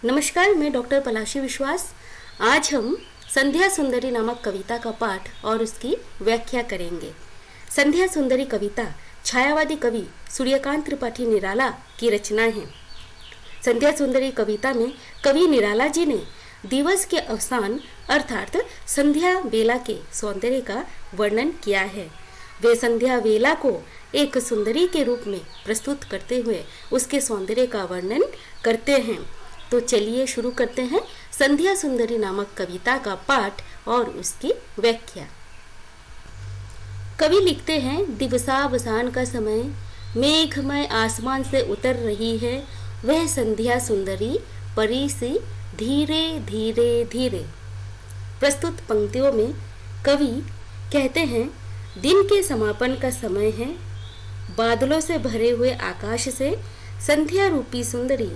नमस्कार, मैं डॉक्टर पलाशी विश्वास। आज हम संध्या सुंदरी नामक कविता का पाठ और उसकी व्याख्या करेंगे। संध्या सुंदरी कविता छायावादी कवि सूर्यकांत त्रिपाठी निराला की रचना है। संध्या सुंदरी कविता में कवि निराला जी ने दिवस के अवसान अर्थात संध्या बेला के सौंदर्य का वर्णन किया है। वे संध्या बेला को एक सुंदरी के रूप में प्रस्तुत करते हुए उसके सौंदर्य का वर्णन करते हैं। तो चलिए शुरू करते हैं संध्या सुंदरी नामक कविता का पाठ और उसकी व्याख्या। कवि लिखते हैं, दिवसावसान का समय मेघमय आसमान से उतर रही है, वह संध्या सुंदरी परी सी धीरे धीरे धीरे। प्रस्तुत पंक्तियों में कवि कहते हैं, दिन के समापन का समय है, बादलों से भरे हुए आकाश से संध्या रूपी सुंदरी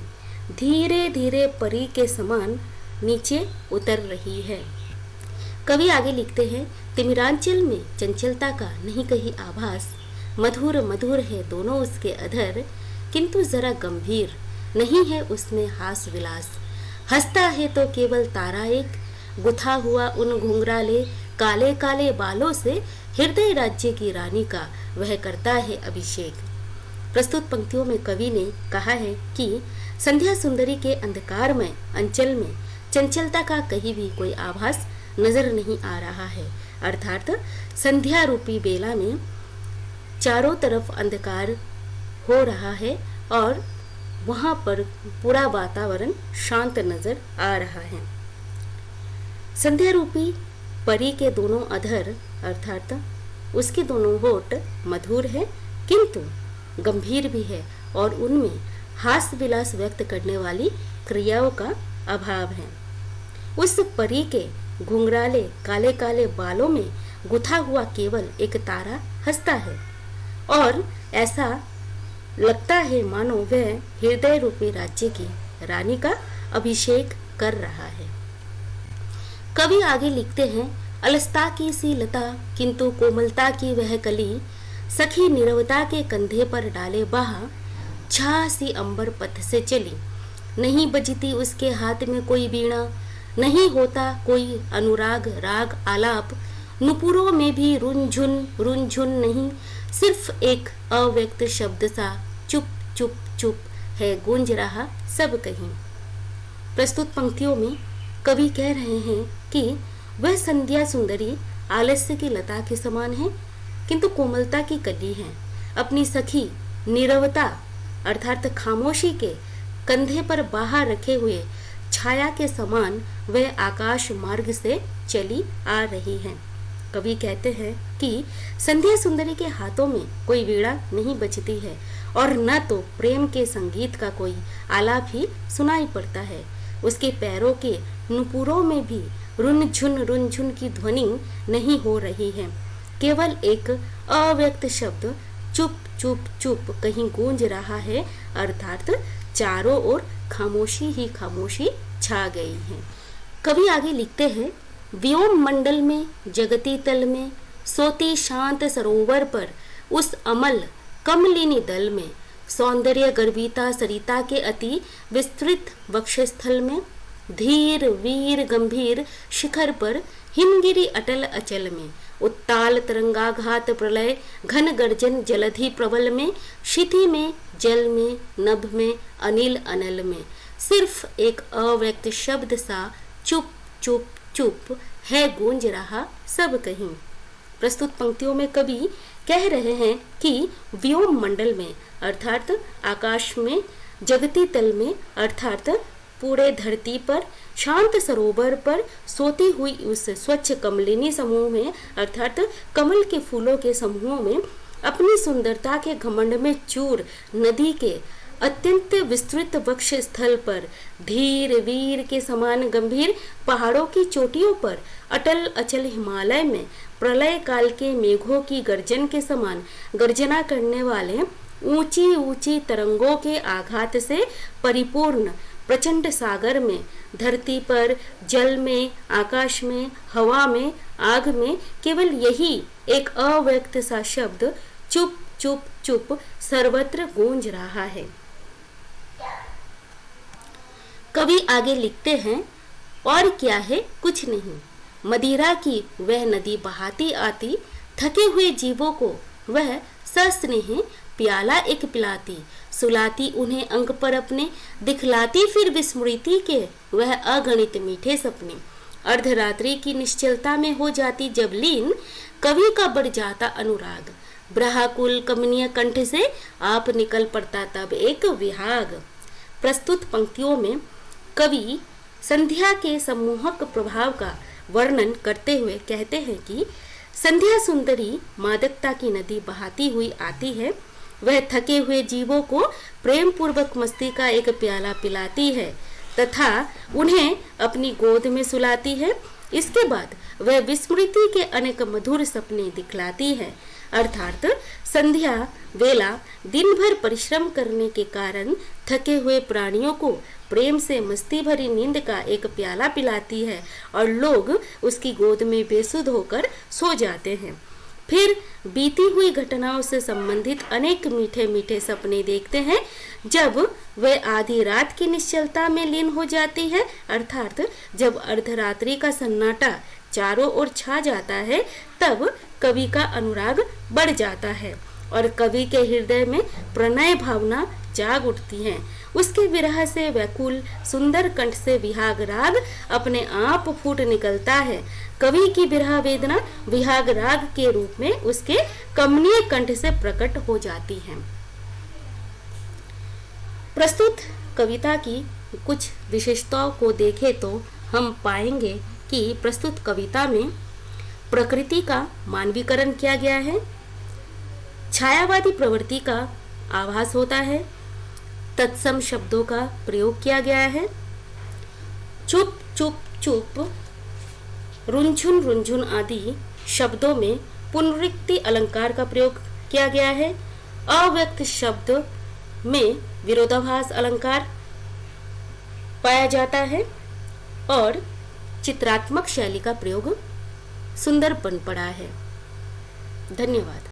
धीरे धीरे परी के समान नीचे उतर रही है। कवि आगे लिखते हैं, तिमिरांचल में चंचलता का नहीं कहीं आभास, मधुर मधुर है दोनों उसके अधर, किंतु जरा गंभीर नहीं है उसमें हास विलास। हंसता है तो केवल तारा एक, गुथा हुआ उन घुंघराले काले काले बालों से हृदय राज्य की रानी का वह करता है अभिषेक। प्रस्तुत पंक्तियों में कवि ने कहा है कि संध्या सुंदरी के अंधकारमय अंचल में चंचलता का कहीं भी कोई आभास नजर नहीं आ रहा है। अर्थात संध्या रूपी बेला में चारों तरफ अंधकार हो रहा है और वहां पर पूरा वातावरण शांत नजर आ रहा है। संध्या रूपी परी के दोनों अधर अर्थात उसके दोनों होठ मधुर है किंतु गंभीर भी है और उनमें हास विलास व्यक्त करने वाली क्रियाओं का अभाव है। उस परी के घुंघराले काले काले बालों में गुथा हुआ केवल एक तारा हंसता है और ऐसा लगता है मानो वह हृदय रूपी राज्य की रानी का अभिषेक कर रहा है। कवि आगे लिखते हैं, अलसता की सी लता किंतु कोमलता की वह कली, सखी नीरवता के कंधे पर डाले बाह, छा सी अंबर पथ से चली। नहीं बजती उसके हाथ में कोई वीणा, नहीं होता कोई अनुराग राग आलाप, नुपुरों में भी रुनझुन नहीं, सिर्फ एक अव्यक्त शब्द सा चुप चुप चुप है गूंज रहा सब कहीं। प्रस्तुत पंक्तियों में कवि कह रहे हैं कि वह संध्या सुंदरी आलस्य की लता के समान है किंतु कोमलता की कली है। अपनी सखी नीरवता अर्थात खामोशी के कंधे पर बाहर रखे हुए छाया के समान वह आकाश मार्ग से चली आ रही है। कवि कहते हैं कि संध्या सुंदरी के हाथों में कोई वीणा नहीं बजती है और न तो प्रेम के संगीत का कोई आलाप ही सुनाई पड़ता है। उसके पैरों के नुपुरों में भी रुनझुन की ध्वनि नहीं हो रही है। केवल एक अव्यक्त शब्द चुप चुप चुप कहीं गूंज रहा है अर्थात चारों ओर खामोशी ही खामोशी छा गई है। कवि आगे लिखते हैं, व्योम मंडल में जगती तल में सोती शांत सरोवर पर उस अमल कमलिनी दल में, सौंदर्य गर्विता सरिता के अति विस्तृत वक्षस्थल में, धीर वीर गंभीर शिखर पर हिमगिरी अटल अचल में, उत्ताल तरंगाघात प्रलय घन गर्जन जलधि प्रबल में, क्षिति में जल में नभ में अनिल अनल में, सिर्फ एक अव्यक्त शब्द सा चुप चुप चुप है गूंज रहा सब कहीं। प्रस्तुत पंक्तियों में कवि कह रहे हैं कि व्योम मंडल में अर्थात आकाश में, जगती तल में अर्थात पूरे धरती पर, शांत सरोवर पर सोती हुई उस स्वच्छ कमलिनी समूह में अर्थात कमल के फूलों के समूह में, अपनी सुंदरता के घमंड में चूर नदी के अत्यंत विस्तृत वक्ष स्थल पर, धीर वीर के समान गंभीर पहाड़ों की चोटियों पर, अटल अचल हिमालय में, प्रलय काल के मेघों की गर्जन के समान गर्जना करने वाले ऊंची ऊंची तरंगों के आघात से परिपूर्ण प्रचंड सागर में, धरती पर, जल में, आकाश में, हवा में, आग में केवल यही एक अव्यक्त सा शब्द चुप चुप चुप सर्वत्र गूंज रहा है। कवि आगे लिखते हैं, और क्या है कुछ नहीं, मदिरा की वह नदी बहाती आती, थके हुए जीवों को वह सस्नेह प्याला एक पिलाती, सुलाती उन्हें अंग पर अपने, दिखलाती फिर विस्मृति के वह अगणित मीठे सपने। अर्धरात्रि की निश्चलता में हो जाती जब लीन, कवि का बढ़ जाता अनुराग, ब्रहाकुल कमनीय कंठ से आप निकल पड़ता तब एक विहाग। प्रस्तुत पंक्तियों में कवि संध्या के सम्मोहक प्रभाव का वर्णन करते हुए कहते हैं कि संध्या सुंदरी मादकता की नदी बहाती हुई आती है, वह थके हुए जीवों को प्रेम पूर्वक मस्ती का एक प्याला पिलाती है तथा उन्हें अपनी गोद में सुलाती है। इसके बाद वह विस्मृति के अनेक मधुर सपने दिखलाती है, अर्थात संध्या वेला दिन भर परिश्रम करने के कारण थके हुए प्राणियों को प्रेम से मस्ती भरी नींद का एक प्याला पिलाती है और लोग उसकी गोद में बेसुध होकर सो जाते हैं। फिर बीती हुई घटनाओं से संबंधित अनेक मीठे मीठे सपने देखते हैं। जब वह आधी रात की निश्चलता में लीन हो जाती है, अर्थात जब अर्धरात्रि का सन्नाटा चारों ओर छा जाता है, तब कवि का अनुराग बढ़ जाता है और कवि के हृदय में प्रणय भावना जाग उठती है। उसके विरह से व्याकुल सुंदर कंठ से विहाग राग अपने आप फूट निकलता है। कवि की विरह वेदना विहाग राग के रूप में उसके कमनीय कंठ से प्रकट हो जाती है। प्रस्तुत कविता की कुछ विशेषताओं को देखें तो हम पाएंगे कि प्रस्तुत कविता में प्रकृति का मानवीकरण किया गया है, छायावादी प्रवृत्ति का आभास होता है, तत्सम शब्दों का प्रयोग किया गया है, चुप चुप चुप, रुंझुन रुंझुन आदि शब्दों में पुनरुक्ति अलंकार का प्रयोग किया गया है, अव्यक्त शब्द में विरोधाभास अलंकार पाया जाता है और चित्रात्मक शैली का प्रयोग सुंदर बन पड़ा है। धन्यवाद।